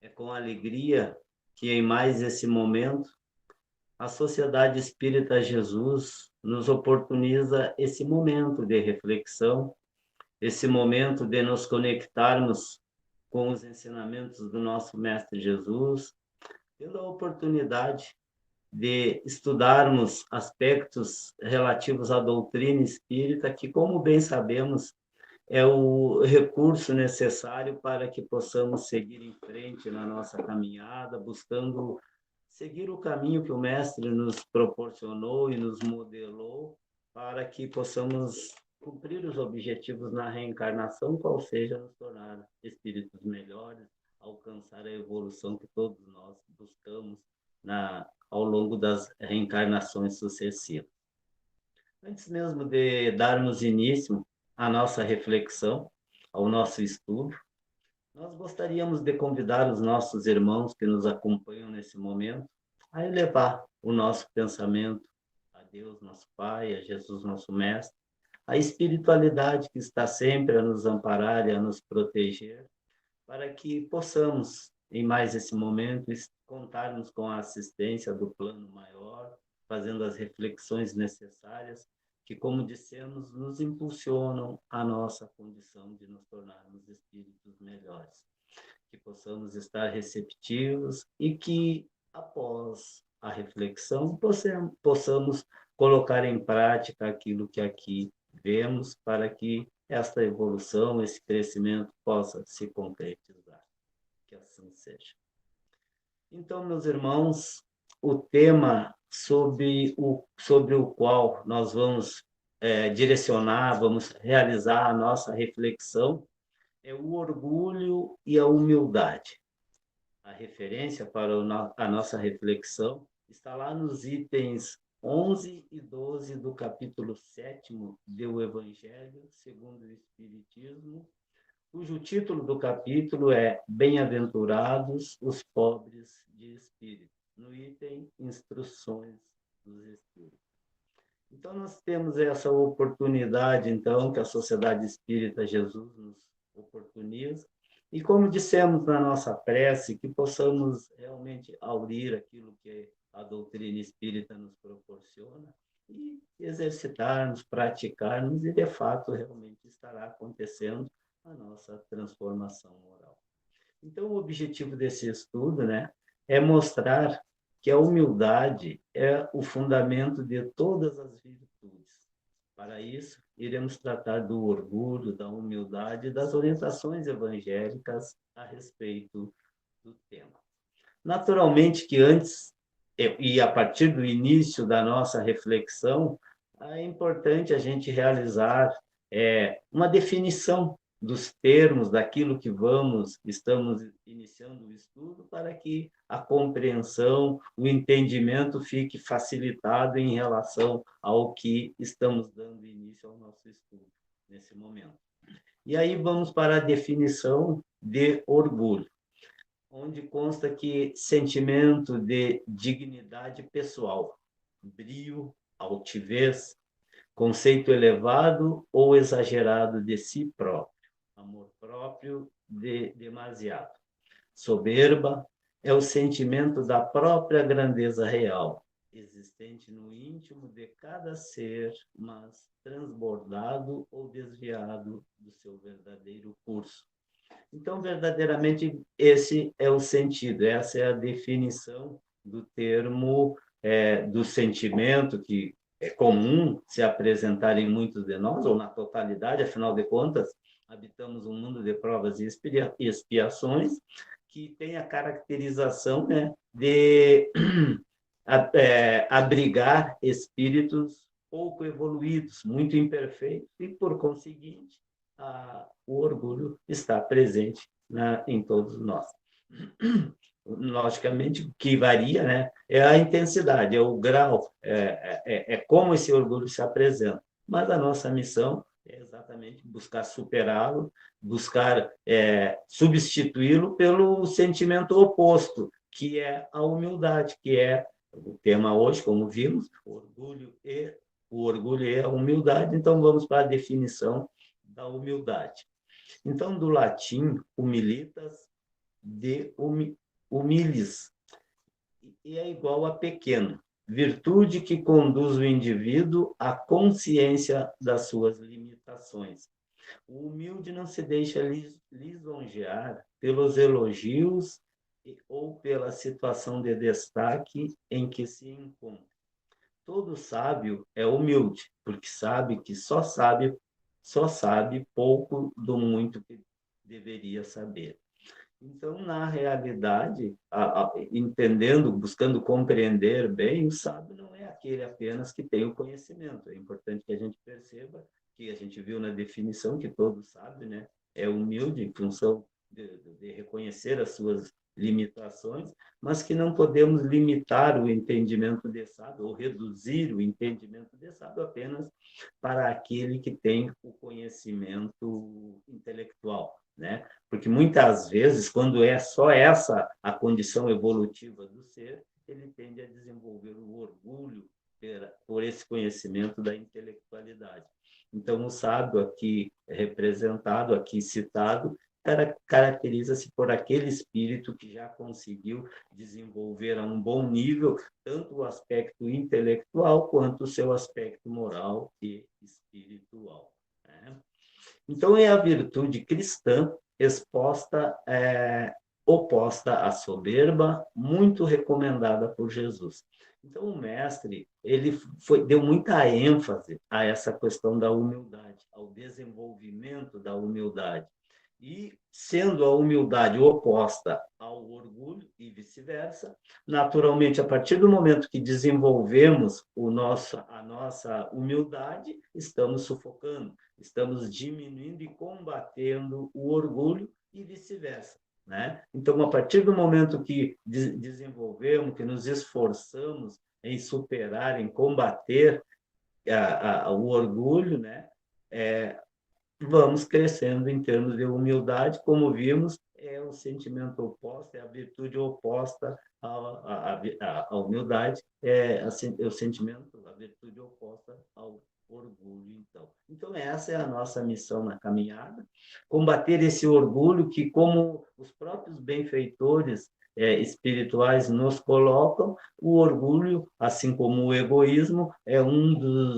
É com alegria que, em mais esse momento, a Sociedade Espírita Jesus nos oportuniza esse momento de reflexão, esse momento de nos conectarmos com os ensinamentos do nosso Mestre Jesus, tendo a oportunidade de estudarmos aspectos relativos à doutrina espírita, que, como bem sabemos, é o recurso necessário para que possamos seguir em frente na nossa caminhada, buscando seguir o caminho que o Mestre nos proporcionou e nos modelou, para que possamos cumprir os objetivos na reencarnação, qual seja nos tornar espíritos melhores, alcançar a evolução que todos nós buscamos ao longo das reencarnações sucessivas. Antes mesmo de darmos início à nossa reflexão, ao nosso estudo, nós gostaríamos de convidar os nossos irmãos que nos acompanham nesse momento a elevar o nosso pensamento a Deus, nosso Pai, a Jesus, nosso Mestre, a espiritualidade que está sempre a nos amparar e a nos proteger, para que possamos, em mais esse momento, contarmos com a assistência do plano maior, fazendo as reflexões necessárias que, como dissemos, nos impulsionam à nossa condição de nos tornarmos espíritos melhores. Que possamos estar receptivos e que, após a reflexão, possamos colocar em prática aquilo que aqui vemos, para que esta evolução, esse crescimento possa se concretizar. Que assim seja. Então, meus irmãos, o tema sobre o qual nós vamos direcionar, vamos realizar a nossa reflexão, é o orgulho e a humildade. A referência para a nossa reflexão está lá nos itens 11 e 12 do capítulo 7º do Evangelho segundo o Espiritismo, cujo título do capítulo é Bem-aventurados os pobres de espírito, no item Instruções dos Espíritos. Então, nós temos essa oportunidade, então, que a Sociedade Espírita Jesus nos oportuniza, e como dissemos na nossa prece, que possamos realmente aurir aquilo que a doutrina espírita nos proporciona e exercitarmos, praticarmos, e de fato realmente estará acontecendo a nossa transformação moral. Então, o objetivo desse estudo, né, é mostrar que a humildade é o fundamento de todas as virtudes. Para isso, iremos tratar do orgulho, da humildade e das orientações evangélicas a respeito do tema. Naturalmente que antes e a partir do início da nossa reflexão, é importante a gente realizar uma definição dos termos, daquilo que estamos iniciando o estudo, para que a compreensão, o entendimento fique facilitado em relação ao que estamos dando início ao nosso estudo nesse momento. E aí vamos para a definição de orgulho, onde consta que sentimento de dignidade pessoal, brio, altivez, conceito elevado ou exagerado de si próprio, amor próprio demasiado. Soberba é o sentimento da própria grandeza real, existente no íntimo de cada ser, mas transbordado ou desviado do seu verdadeiro curso. Então, verdadeiramente, esse é o sentido, essa é a definição do termo, do sentimento, que é comum se apresentar em muitos de nós, ou na totalidade, afinal de contas, habitamos um mundo de provas e expiações, que tem a caracterização, né, de abrigar espíritos pouco evoluídos, muito imperfeitos, e, por conseguinte, o orgulho está presente em todos nós. Logicamente, o que varia, né, é a intensidade, é o grau, é como esse orgulho se apresenta. Mas a nossa missão é exatamente buscar superá-lo, buscar substituí-lo pelo sentimento oposto, que é a humildade, que é o tema hoje, como vimos, o orgulho e a humildade. Então, vamos para a definição da humildade. Então, do latim, humilitas de humildes, e é igual a pequeno, virtude que conduz o indivíduo à consciência das suas limitações. O humilde não se deixa lisonjear pelos elogios ou pela situação de destaque em que se encontra. Todo sábio é humilde, porque sabe que só sabe pouco do muito que deveria saber. Então, na realidade, entendendo, buscando compreender bem, o sábio não é aquele apenas que tem o conhecimento. É importante que a gente perceba que a gente viu na definição que todo sábio, né, é humilde em função de reconhecer as suas limitações, mas que não podemos limitar o entendimento de sábio ou reduzir o entendimento de sábio apenas para aquele que tem o conhecimento intelectual, né? Porque muitas vezes, quando é só essa a condição evolutiva do ser, ele tende a desenvolver o orgulho por esse conhecimento da intelectualidade. Então, o sábio aqui representado, aqui citado, caracteriza-se por aquele espírito que já conseguiu desenvolver a um bom nível tanto o aspecto intelectual quanto o seu aspecto moral e espiritual, né? Então, é a virtude cristã oposta à soberba, muito recomendada por Jesus. Então, o mestre deu muita ênfase a essa questão da humildade, ao desenvolvimento da humildade. E, sendo a humildade oposta ao orgulho e vice-versa, naturalmente, a partir do momento que desenvolvemos a nossa humildade, estamos sufocando, estamos diminuindo e combatendo o orgulho e vice-versa, né? Então, a partir do momento que desenvolvemos, que nos esforçamos em superar, em combater o orgulho, né? Vamos crescendo em termos de humildade, como vimos, é o sentimento oposto, é a virtude oposta à humildade, é o sentimento, a virtude oposta ao orgulho, então. Então, essa é a nossa missão na caminhada, combater esse orgulho que, como os próprios benfeitores espirituais nos colocam, o orgulho, assim como o egoísmo,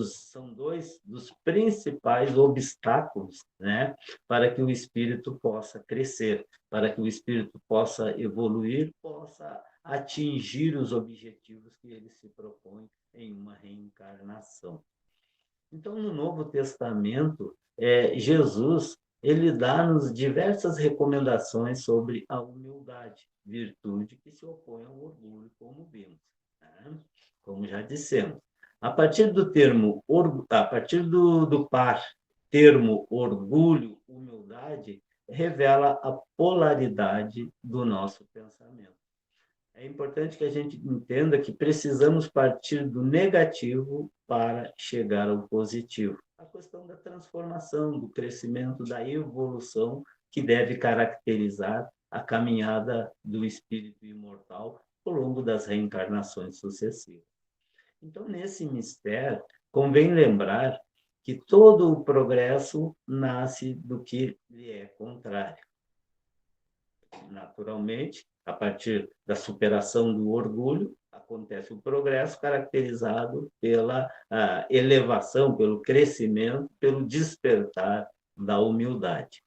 são dois dos principais obstáculos, né, para que o espírito possa crescer, para que o espírito possa evoluir, possa atingir os objetivos que ele se propõe em uma reencarnação. Então, no Novo Testamento, Jesus ele dá-nos diversas recomendações sobre a humildade, virtude que se opõe ao orgulho, como vimos, né? Como já dissemos. A partir do par termo orgulho, humildade, revela a polaridade do nosso pensamento. É importante que a gente entenda que precisamos partir do negativo para chegar ao positivo. A questão da transformação, do crescimento, da evolução que deve caracterizar a caminhada do espírito imortal ao longo das reencarnações sucessivas. Então, nesse mistério, convém lembrar que todo o progresso nasce do que lhe é contrário. Naturalmente, a partir da superação do orgulho, acontece o progresso caracterizado pela elevação, pelo crescimento, pelo despertar da humildade.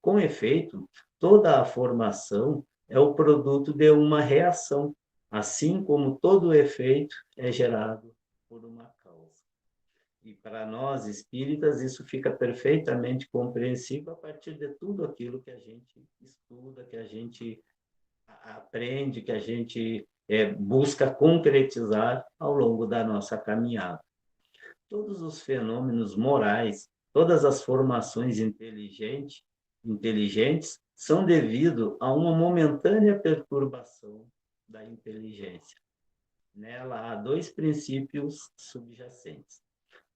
Com efeito, toda a formação é o produto de uma reação, assim como todo efeito é gerado por uma causa. E para nós espíritas, isso fica perfeitamente compreensível a partir de tudo aquilo que a gente estuda, que a gente aprende, que a gente busca concretizar ao longo da nossa caminhada. Todos os fenômenos morais, todas as formações inteligentes são devido a uma momentânea perturbação da inteligência. Nela há dois princípios subjacentes.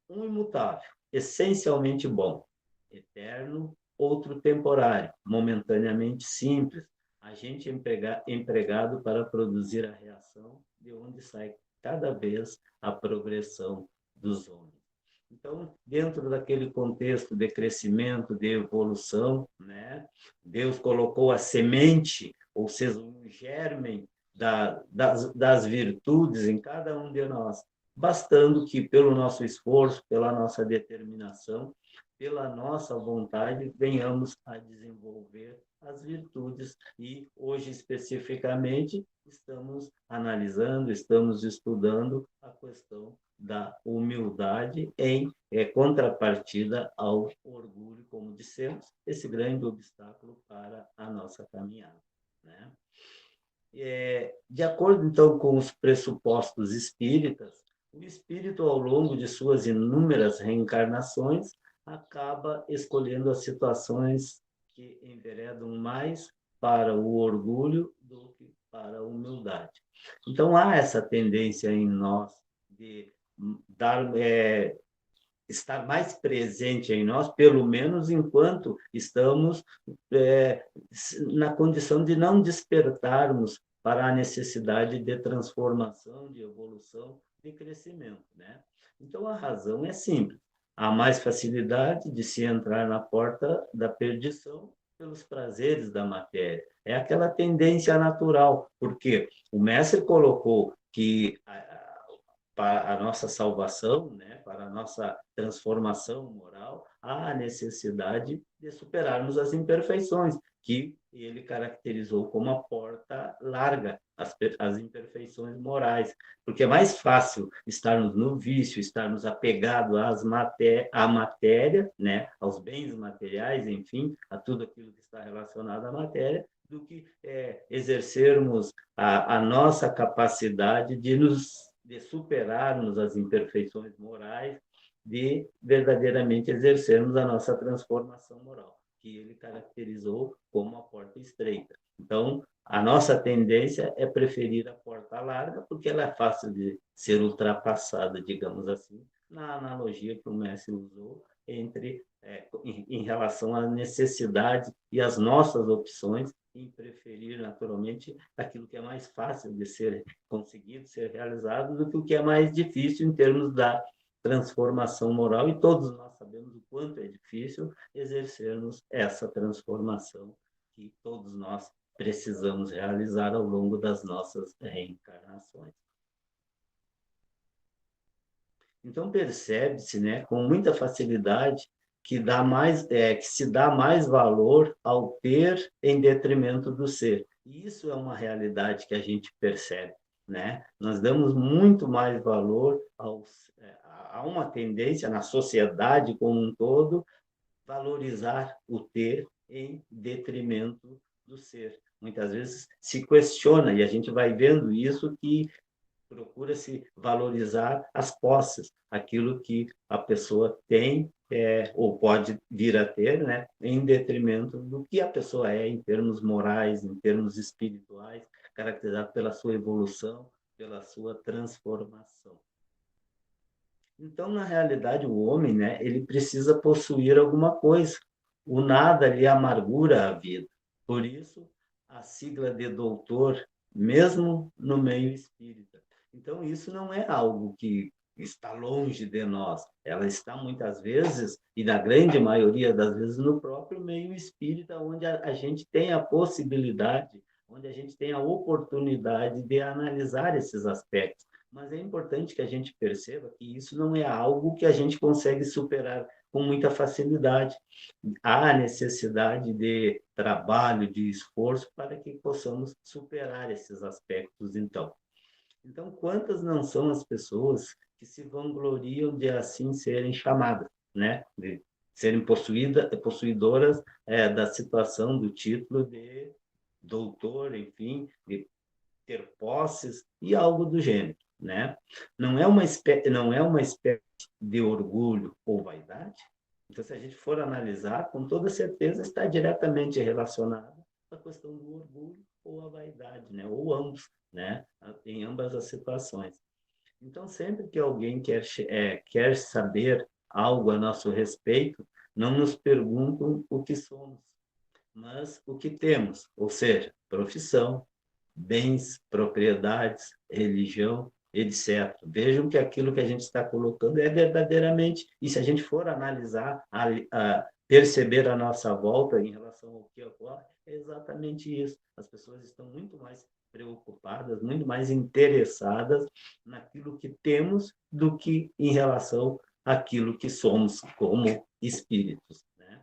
Um imutável, essencialmente bom, eterno, outro temporário, momentaneamente simples, agente empregado para produzir a reação de onde sai cada vez a progressão dos homens. Então, dentro daquele contexto de crescimento, de evolução, né, Deus colocou a semente ou seja, um germe das virtudes em cada um de nós, bastando que, pelo nosso esforço, pela nossa determinação, pela nossa vontade, venhamos a desenvolver as virtudes. E hoje, especificamente, estamos analisando, estamos estudando a questão da humildade em contrapartida ao orgulho, como dissemos, esse grande obstáculo para a nossa caminhada, né? De acordo, então, com os pressupostos espíritas, o espírito, ao longo de suas inúmeras reencarnações, acaba escolhendo as situações que enveredam mais para o orgulho do que para a humildade. Então, há essa tendência em nós de dar, estar mais presente em nós, pelo menos enquanto estamos na condição de não despertarmos para a necessidade de transformação, de evolução, de crescimento, né? Então, a razão é simples. Há mais facilidade de se entrar na porta da perdição pelos prazeres da matéria. É aquela tendência natural, porque o mestre colocou que para a nossa salvação, né, para a nossa transformação moral, há a necessidade de superarmos as imperfeições, que ele caracterizou como a porta larga, as imperfeições morais, porque é mais fácil estarmos no vício, estarmos apegados à matéria, né, aos bens materiais, enfim, a tudo aquilo que está relacionado à matéria, do que exercermos a nossa capacidade de superarmos as imperfeições morais, de verdadeiramente exercermos a nossa transformação moral, que ele caracterizou como a porta estreita. Então, a nossa tendência é preferir a porta larga, porque ela é fácil de ser ultrapassada, digamos assim, na analogia que o mestre usou em relação à necessidade e às nossas opções, em preferir naturalmente aquilo que é mais fácil de ser conseguido, ser realizado, do que o que é mais difícil em termos da transformação moral, e todos nós sabemos o quanto é difícil exercermos essa transformação que todos nós precisamos realizar ao longo das nossas reencarnações. Então percebe-se, né, com muita facilidade que que se dá mais valor ao ter em detrimento do ser. E isso é uma realidade que a gente percebe, né? Nós damos muito mais valor a uma tendência na sociedade como um todo valorizar o ter em detrimento do ser. Muitas vezes se questiona, e a gente vai vendo isso, que procura-se valorizar as posses, aquilo que a pessoa tem ou pode vir a ter, né, em detrimento do que a pessoa é em termos morais, em termos espirituais, caracterizado pela sua evolução, pela sua transformação. Então, na realidade, o homem, né, ele precisa possuir alguma coisa. O nada lhe amargura a vida. Por isso, a sigla de doutor, mesmo no meio espírita. Então, isso não é algo que está longe de nós. Ela está muitas vezes, e na grande maioria das vezes, no próprio meio espírita, onde a gente tem a possibilidade, onde a gente tem a oportunidade de analisar esses aspectos. Mas é importante que a gente perceba que isso não é algo que a gente consegue superar com muita facilidade. Há necessidade de trabalho, de esforço para que possamos superar esses aspectos, então. Então, quantas não são as pessoas que se vangloriam de assim serem chamadas, né? De serem possuidoras da situação, do título de doutor, enfim, de ter posses e algo do gênero, né? Não é uma espécie de orgulho ou vaidade? Então, se a gente for analisar, com toda certeza está diretamente relacionado à questão do orgulho ou a vaidade, né? Ou ambos, né? Em ambas as situações. Então, sempre que alguém quer saber algo a nosso respeito, não nos perguntam o que somos, mas o que temos, ou seja, profissão, bens, propriedades, religião, etc. Vejam que aquilo que a gente está colocando é verdadeiramente, e se a gente for analisar perceber a nossa volta em relação ao que ocorre, é exatamente isso. As pessoas estão muito mais preocupadas, muito mais interessadas naquilo que temos do que em relação àquilo que somos como espíritos, né?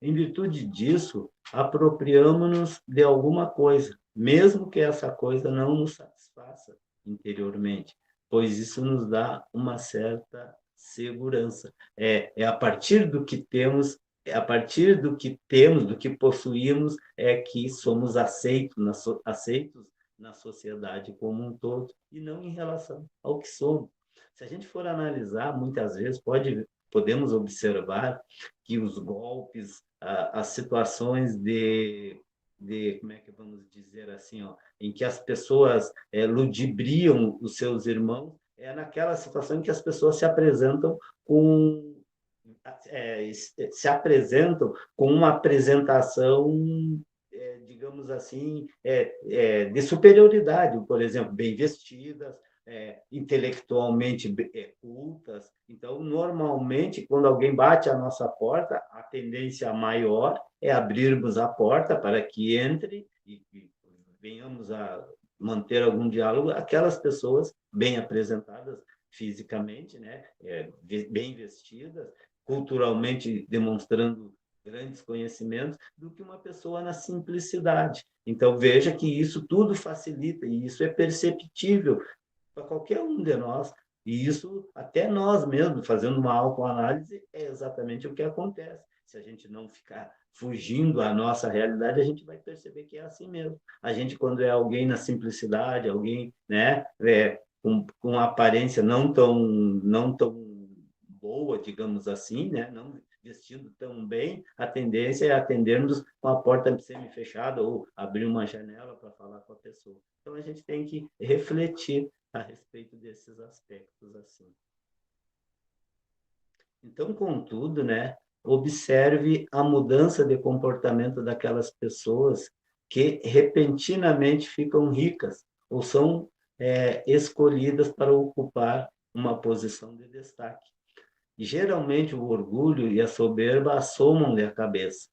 Em virtude disso, apropriamos-nos de alguma coisa, mesmo que essa coisa não nos satisfaça interiormente, pois isso nos dá uma certa segurança. É a partir do que temos, é a partir do que temos, do que possuímos, é que somos aceitos na sociedade como um todo, e não em relação ao que somos. Se a gente for analisar, muitas vezes podemos observar que os golpes, as situações como é que vamos dizer assim, ó, em que as pessoas ludibriam os seus irmãos, é naquela situação em que as pessoas se apresentam com uma apresentação, digamos assim, de superioridade, por exemplo, bem vestidas, intelectualmente cultas. Então, normalmente, quando alguém bate à nossa porta, a tendência maior é abrirmos a porta para que entre e venhamos a manter algum diálogo, aquelas pessoas bem apresentadas fisicamente, né, bem vestidas, culturalmente demonstrando grandes conhecimentos, do que uma pessoa na simplicidade. Então, veja que isso tudo facilita, e isso é perceptível para qualquer um de nós. E isso, até nós mesmos, fazendo uma autoanálise, é exatamente o que acontece. Se a gente não ficar fugindo à nossa realidade, a gente vai perceber que é assim mesmo. A gente, quando é alguém na simplicidade, alguém, né, com uma aparência não tão boa, digamos assim, né, não vestindo tão bem, a tendência é atendermos com a porta semi-fechada ou abrir uma janela para falar com a pessoa. Então, a gente tem que refletir a respeito desses aspectos assim. Então, contudo, né, observe a mudança de comportamento daquelas pessoas que repentinamente ficam ricas ou são escolhidas para ocupar uma posição de destaque. Geralmente, o orgulho e a soberba assomam-lhe a cabeça.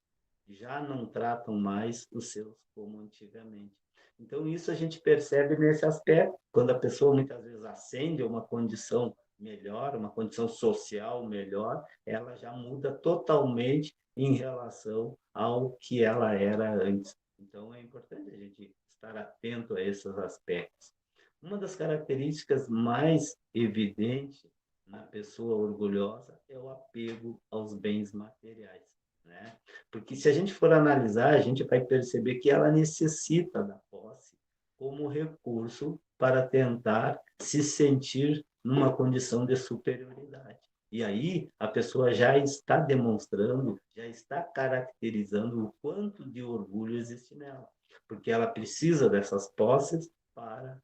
Já não tratam mais os seus como antigamente. Então, isso a gente percebe nesse aspecto, quando a pessoa muitas vezes ascende a uma condição melhor, uma condição social melhor, ela já muda totalmente em relação ao que ela era antes. Então, é importante a gente estar atento a esses aspectos. Uma das características mais evidentes na pessoa orgulhosa é o apego aos bens materiais, né? Porque se a gente for analisar, a gente vai perceber que ela necessita da posse como recurso para tentar se sentir numa condição de superioridade. E aí a pessoa já está demonstrando, já está caracterizando o quanto de orgulho existe nela, porque ela precisa dessas posses para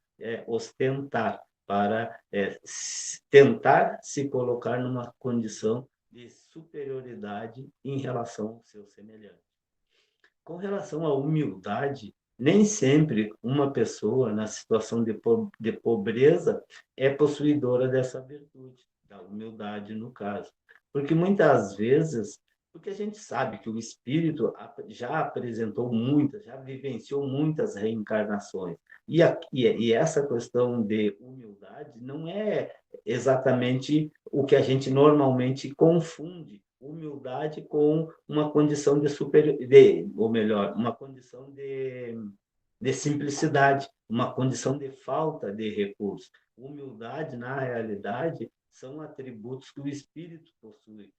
ostentar, para tentar se colocar numa condição de superioridade em relação ao seu semelhante. Com relação à humildade, nem sempre uma pessoa na situação de pobreza é possuidora dessa virtude, da humildade, no caso. Porque muitas vezes, porque a gente sabe que o espírito já apresentou muitas, já vivenciou muitas reencarnações. E essa questão de humildade não é exatamente o que a gente normalmente confunde humildade com uma condição ou melhor, uma condição de simplicidade, uma condição de falta de recursos. Humildade, na realidade, são atributos que o espírito possui.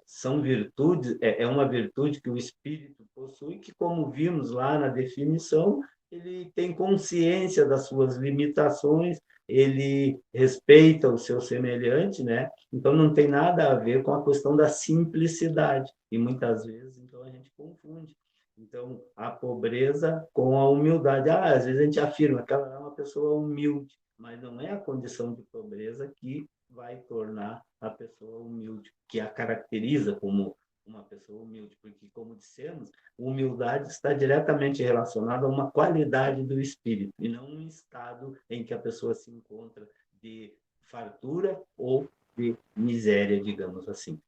São virtudes, uma virtude que o espírito possui, que, como vimos lá na definição, ele tem consciência das suas limitações, ele respeita o seu semelhante, né? Então, não tem nada a ver com a questão da simplicidade. E muitas vezes, então, a gente confunde. Então, a pobreza com a humildade. Às vezes a gente afirma que ela é uma pessoa humilde, mas não é a condição de pobreza que vai tornar a pessoa humilde, que a caracteriza como uma pessoa humilde, porque, como dissemos, humildade está diretamente relacionada a uma qualidade do espírito, e não um estado em que a pessoa se encontra de fartura ou de miséria, digamos assim.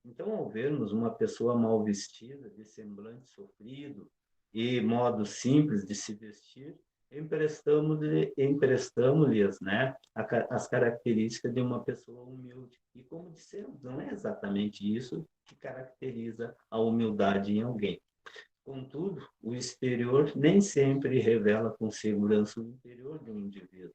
Então, ao vermos uma pessoa mal vestida, de semblante sofrido e modo simples de se vestir, emprestamos-lhes, né, as características de uma pessoa humilde. E como dissemos, não é exatamente isso que caracteriza a humildade em alguém. Contudo, o exterior nem sempre revela com segurança o interior do indivíduo.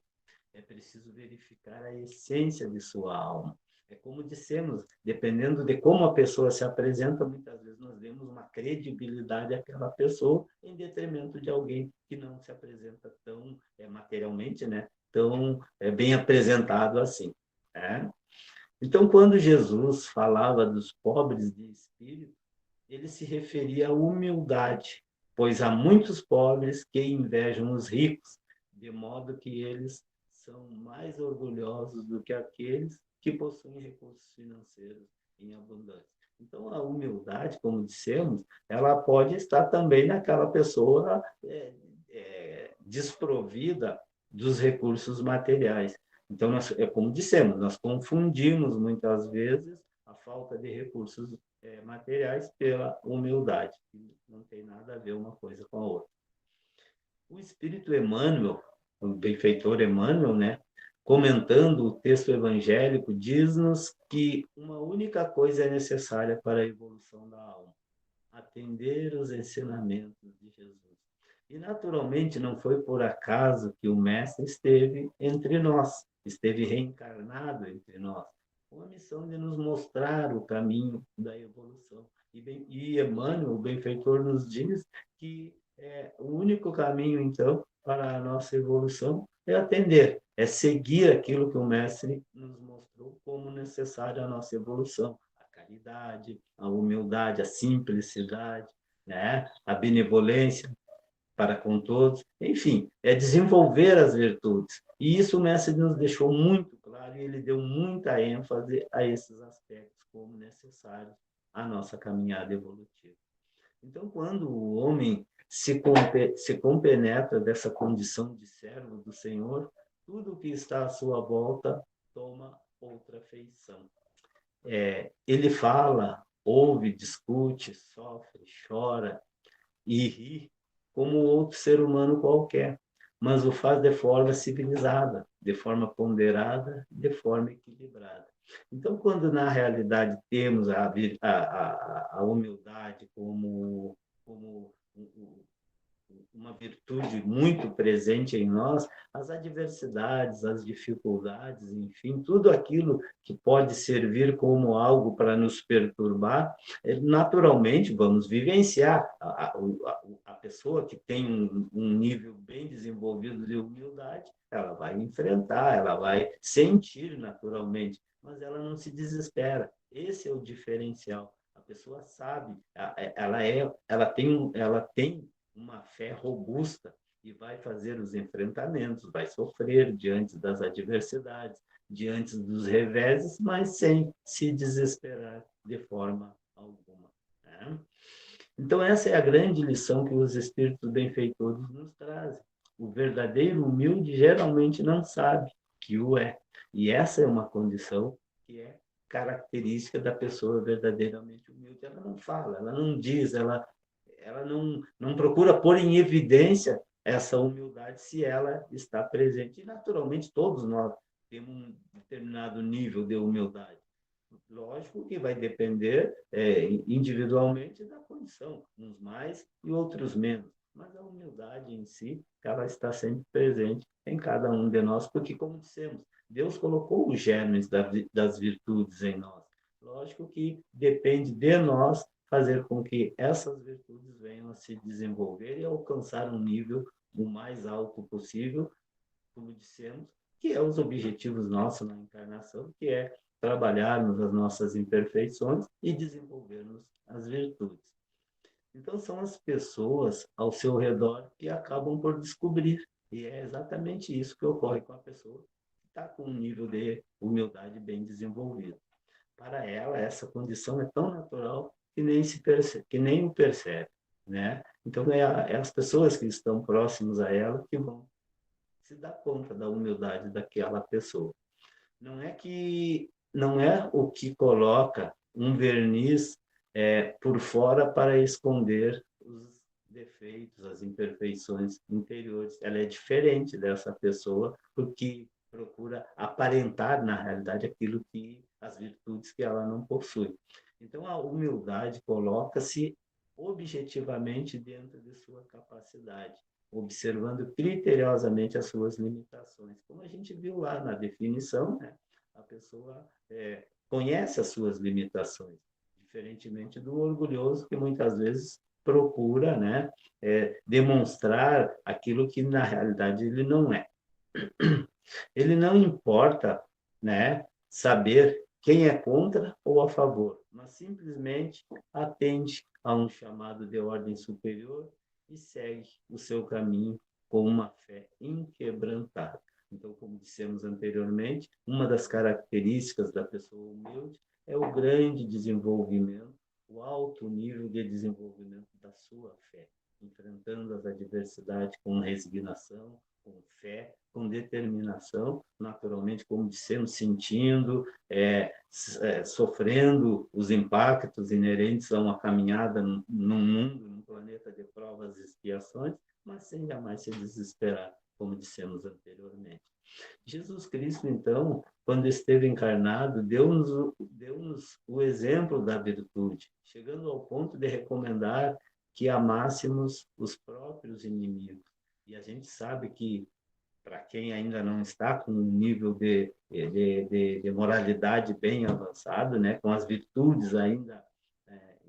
É preciso verificar a essência de sua alma. É como dissemos, dependendo de como a pessoa se apresenta, muitas vezes nós demos uma credibilidade àquela pessoa em detrimento de alguém que não se apresenta tão materialmente, né, tão bem apresentado assim. Né? Então, quando Jesus falava dos pobres de espírito, ele se referia à humildade, pois há muitos pobres que invejam os ricos, de modo que eles são mais orgulhosos do que aqueles que possuem recursos financeiros em abundância. Então, a humildade, como dissemos, ela pode estar também naquela pessoa desprovida dos recursos materiais. Então, como dissemos, nós confundimos muitas vezes a falta de recursos materiais pela humildade, que não tem nada a ver uma coisa com a outra. O Espírito Emmanuel, o benfeitor Emmanuel, né, comentando o texto evangélico, diz-nos que uma única coisa é necessária para a evolução da alma: atender os ensinamentos de Jesus. E, naturalmente, não foi por acaso que o Mestre esteve entre nós, esteve reencarnado entre nós, com a missão de nos mostrar o caminho da evolução. E Emmanuel, o benfeitor, nos diz que o único caminho, então, para a nossa evolução é atender, é seguir aquilo que o Mestre nos mostrou como necessário à nossa evolução: a caridade, a humildade, a simplicidade, né? A benevolência para com todos, enfim, é desenvolver as virtudes. E isso o Mestre nos deixou muito claro e ele deu muita ênfase a esses aspectos como necessários à nossa caminhada evolutiva. Então, quando o homem se compenetra dessa condição de servo do Senhor, tudo o que está à sua volta toma outra feição. Ele fala, ouve, discute, sofre, chora e ri como outro ser humano qualquer, mas o faz de forma civilizada, de forma ponderada, de forma equilibrada. Então, quando na realidade temos a humildade como uma virtude muito presente em nós, as adversidades, as dificuldades, enfim, tudo aquilo que pode servir como algo para nos perturbar, naturalmente vamos vivenciar. A pessoa que tem um nível bem desenvolvido de humildade, ela vai enfrentar, ela vai sentir naturalmente, mas ela não se desespera. Esse é o diferencial. A pessoa sabe, ela tem uma fé robusta e vai fazer os enfrentamentos, vai sofrer diante das adversidades, diante dos reveses, mas sem se desesperar de forma alguma. Né? Então, essa é a grande lição que os espíritos benfeitores nos trazem. O verdadeiro humilde geralmente não sabe que o é. E essa é uma condição que é característica da pessoa verdadeiramente humilde. Ela não fala, ela não diz, ela não procura pôr em evidência essa humildade se ela está presente. E, naturalmente, todos nós temos um determinado nível de humildade. Lógico que vai depender individualmente da condição, uns mais e outros menos. Mas a humildade em si, ela está sempre presente em cada um de nós, porque, como dissemos, Deus colocou os germes das virtudes em nós. Lógico que depende de nós fazer com que essas virtudes venham a se desenvolver e alcançar um nível o mais alto possível, como dissemos, que é os objetivos nossos na encarnação, que é trabalharmos as nossas imperfeições e desenvolvermos as virtudes. Então, são as pessoas ao seu redor que acabam por descobrir, e é exatamente isso que ocorre com a pessoa que está com um nível de humildade bem desenvolvido. Para ela, essa condição é tão natural que nem se percebe, que nem o percebe, né? Então, é as pessoas que estão próximas a ela que vão se dar conta da humildade daquela pessoa. Não é o que coloca um verniz por fora para esconder os defeitos, as imperfeições interiores. Ela é diferente dessa pessoa porque procura aparentar, na realidade, aquilo que as virtudes que ela não possui. Então, a humildade coloca-se objetivamente dentro de sua capacidade, observando criteriosamente as suas limitações. Como a gente viu lá na definição, né? A pessoa conhece as suas limitações, diferentemente do orgulhoso, que muitas vezes procura, né, demonstrar aquilo que na realidade ele não é. Ele não importa, né, saber quem é contra ou a favor, mas simplesmente atende a um chamado de ordem superior e segue o seu caminho com uma fé inquebrantável. Então, como dissemos anteriormente, uma das características da pessoa humilde é o grande desenvolvimento, o alto nível de desenvolvimento da sua fé, enfrentando as adversidades com resignação, com fé, com determinação, naturalmente, como dissemos, sentindo, sofrendo os impactos inerentes a uma caminhada num mundo, num planeta de provas e expiações, mas sem jamais se desesperar, como dissemos anteriormente. Jesus Cristo, então, quando esteve encarnado, deu-nos o exemplo da virtude, chegando ao ponto de recomendar que amássemos os próprios inimigos. E a gente sabe que, para quem ainda não está com um nível de moralidade bem avançado, né, com as virtudes ainda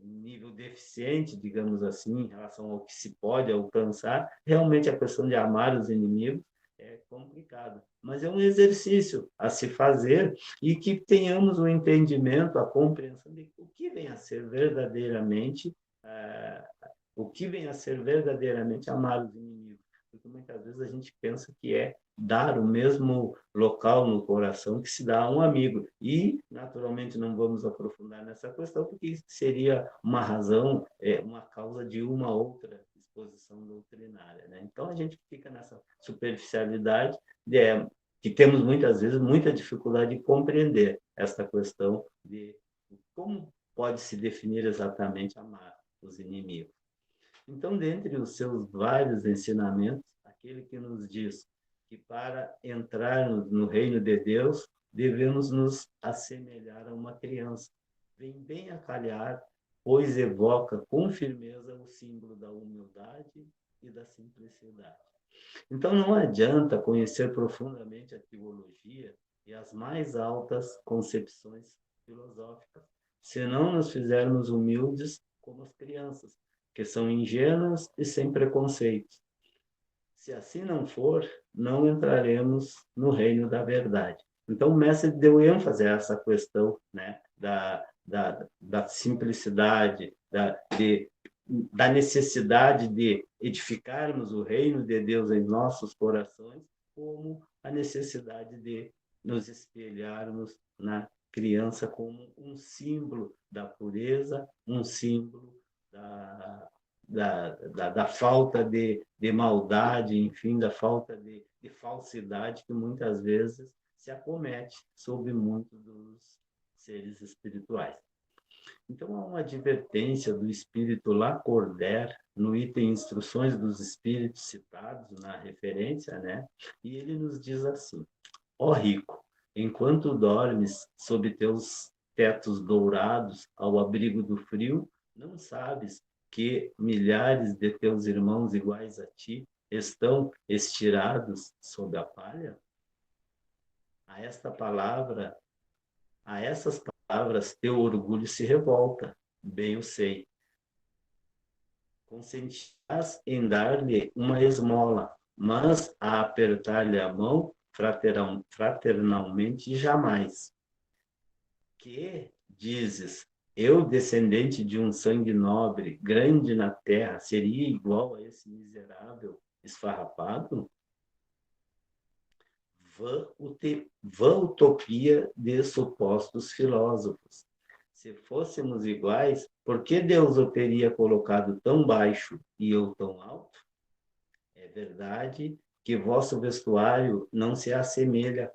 em nível deficiente, digamos assim, em relação ao que se pode alcançar, realmente a questão de amar os inimigos é complicado. Mas é um exercício a se fazer e que tenhamos o entendimento, a compreensão de o que vem a ser verdadeiramente amar os inimigos. Porque muitas vezes a gente pensa que é dar o mesmo local no coração que se dá a um amigo. E, naturalmente, não vamos aprofundar nessa questão, porque isso seria uma razão, uma causa de uma outra exposição doutrinária, né? Então, a gente fica nessa superficialidade que temos, muitas vezes, muita dificuldade de compreender esta questão de como pode se definir exatamente amar os inimigos. Então, dentre os seus vários ensinamentos, aquele que nos diz que para entrarmos no reino de Deus, devemos nos assemelhar a uma criança. Vem bem a calhar, pois evoca com firmeza o símbolo da humildade e da simplicidade. Então, não adianta conhecer profundamente a teologia e as mais altas concepções filosóficas, se não nos fizermos humildes como as crianças, que são ingênuas e sem preconceitos. Se assim não for, não entraremos no reino da verdade. Então, o mestre deu ênfase a essa questão, né, da simplicidade, da necessidade de edificarmos o reino de Deus em nossos corações, como a necessidade de nos espelharmos na criança como um símbolo da pureza, um símbolo da falta de maldade, enfim, da falta de falsidade que muitas vezes se acomete sobre muitos dos seres espirituais. Então, há uma advertência do espírito Lacordaire no item Instruções dos Espíritos citados na referência, né? E ele nos diz assim: ó rico, enquanto dormes sob teus tetos dourados ao abrigo do frio, não sabes que milhares de teus irmãos iguais a ti estão estirados sob a palha? A esta palavra, a essas palavras, teu orgulho se revolta, bem eu sei. Consentirás em dar-lhe uma esmola, mas a apertar-lhe a mão fraternalmente jamais. Que dizes, eu, descendente de um sangue nobre, grande na terra, seria igual a esse miserável esfarrapado? Vã utopia de supostos filósofos. Se fôssemos iguais, por que Deus o teria colocado tão baixo e eu tão alto? É verdade que vosso vestuário não se assemelha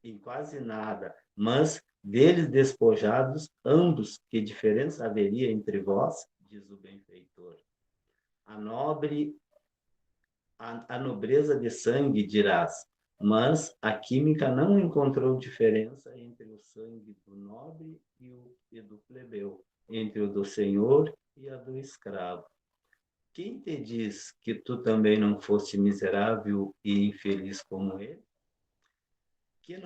em quase nada, mas deles despojados, ambos, que diferença haveria entre vós? Diz o benfeitor. A nobreza de sangue, dirás, mas a química não encontrou diferença entre o sangue do nobre e do plebeu, entre o do senhor e a do escravo. Quem te diz que tu também não foste miserável e infeliz como ele? Que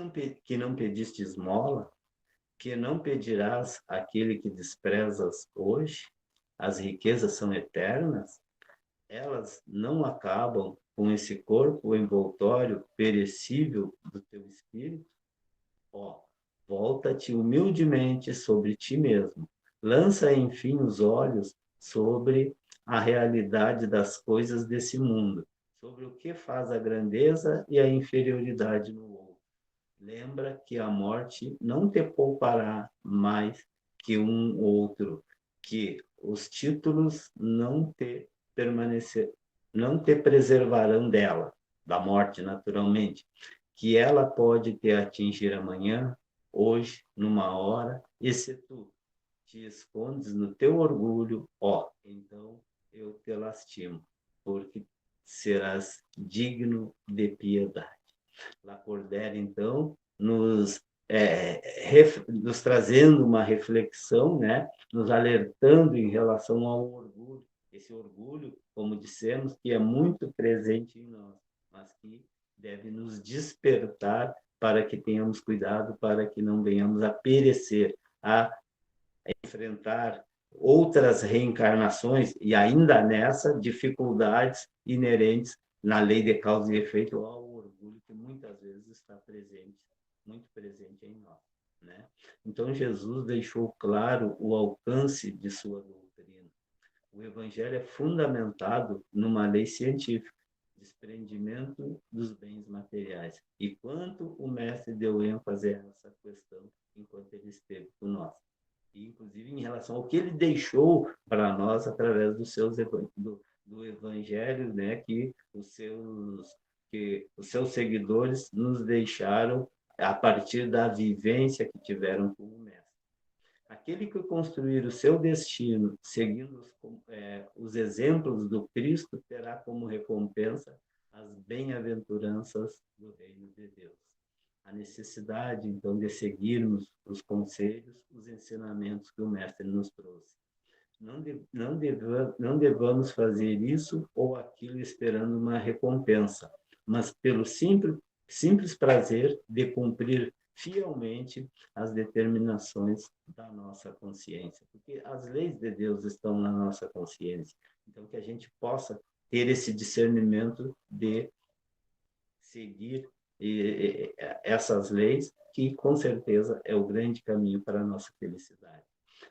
não pediste esmola? Que não pedirás aquele que desprezas hoje? As riquezas são eternas? Elas não acabam com esse corpo envoltório perecível do teu espírito? Ó, volta-te humildemente sobre ti mesmo. Lança, enfim, os olhos sobre a realidade das coisas desse mundo, sobre o que faz a grandeza e a inferioridade no outro. Lembra que a morte não te poupará mais que um outro, que os títulos não te preservarão dela, da morte, naturalmente, que ela pode te atingir amanhã, hoje, numa hora, e se tu te escondes no teu orgulho, ó, então eu te lastimo, porque serás digno de piedade. Lacordaire, então, nos trazendo uma reflexão, né? Nos alertando em relação ao orgulho. Esse orgulho, como dissemos, que é muito presente em nós, mas que deve nos despertar para que tenhamos cuidado, para que não venhamos a perecer, a enfrentar outras reencarnações e ainda nessa dificuldades inerentes na lei de causa e efeito ao orgulho que muitas vezes está presente, muito presente em nós, né? Então Jesus deixou claro o alcance de sua doutrina. O evangelho é fundamentado numa lei científica, desprendimento dos bens materiais. E quanto o mestre deu ênfase a essa questão enquanto ele esteve conosco, inclusive em relação ao que ele deixou para nós através do evangelho, né, que os seus seguidores nos deixaram a partir da vivência que tiveram com o mestre. Aquele que construir o seu destino seguindo os exemplos do Cristo terá como recompensa as bem-aventuranças do reino de Deus. A necessidade, então, de seguirmos os conselhos, os ensinamentos que o Mestre nos trouxe. Não devamos fazer isso ou aquilo esperando uma recompensa, mas pelo simples prazer de cumprir fielmente as determinações da nossa consciência, porque as leis de Deus estão na nossa consciência. Então, que a gente possa ter esse discernimento de seguir essas leis, que com certeza é o grande caminho para a nossa felicidade.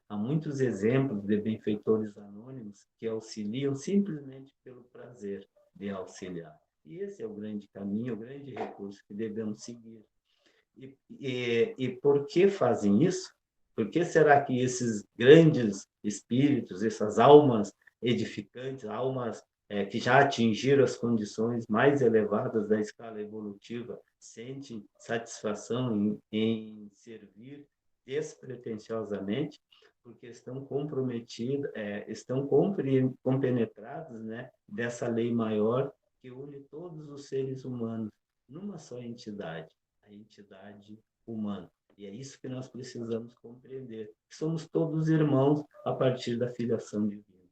Há muitos exemplos de benfeitores anônimos que auxiliam simplesmente pelo prazer de auxiliar. E esse é o grande caminho, o grande recurso que devemos seguir. E por que fazem isso? Por que será que esses grandes espíritos, essas almas edificantes, almas que já atingiram as condições mais elevadas da escala evolutiva, sentem satisfação em servir despretensiosamente? Porque estão comprometidos, estão compenetrados, né, dessa lei maior que une todos os seres humanos numa só entidade, a entidade humana. E é isso que nós precisamos compreender. Somos todos irmãos a partir da filiação divina.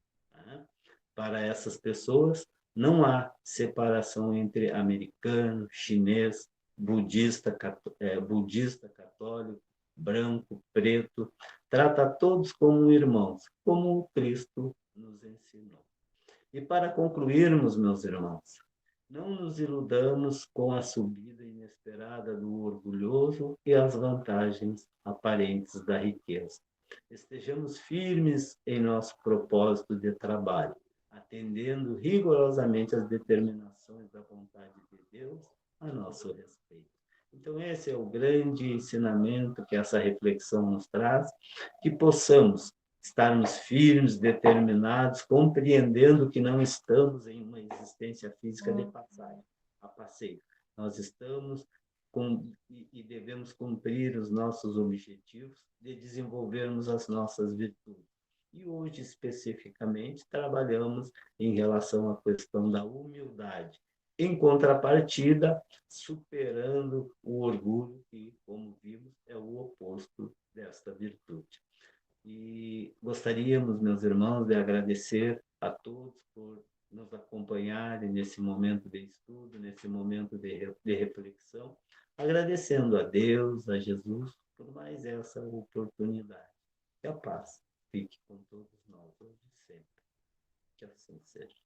Né? Para essas pessoas, não há separação entre americano, chinês, budista, católico, branco, preto. Trata todos como irmãos, como o Cristo nos ensinou. E para concluirmos, meus irmãos, não nos iludamos com a subida inesperada do orgulhoso e as vantagens aparentes da riqueza. Estejamos firmes em nosso propósito de trabalho, atendendo rigorosamente às determinações da vontade de Deus a nosso respeito. Então, esse é o grande ensinamento que essa reflexão nos traz, que possamos estarmos firmes, determinados, compreendendo que não estamos em uma existência física de passagem, a passeio. Nós estamos e devemos cumprir os nossos objetivos de desenvolvermos as nossas virtudes. E hoje, especificamente, trabalhamos em relação à questão da humildade. Em contrapartida, superando o orgulho, que, como vimos, é o oposto desta virtude. E gostaríamos, meus irmãos, de agradecer a todos por nos acompanharem nesse momento de estudo, nesse momento de reflexão, agradecendo a Deus, a Jesus, por mais essa oportunidade. Que a paz fique com todos nós, hoje e sempre. Que assim seja.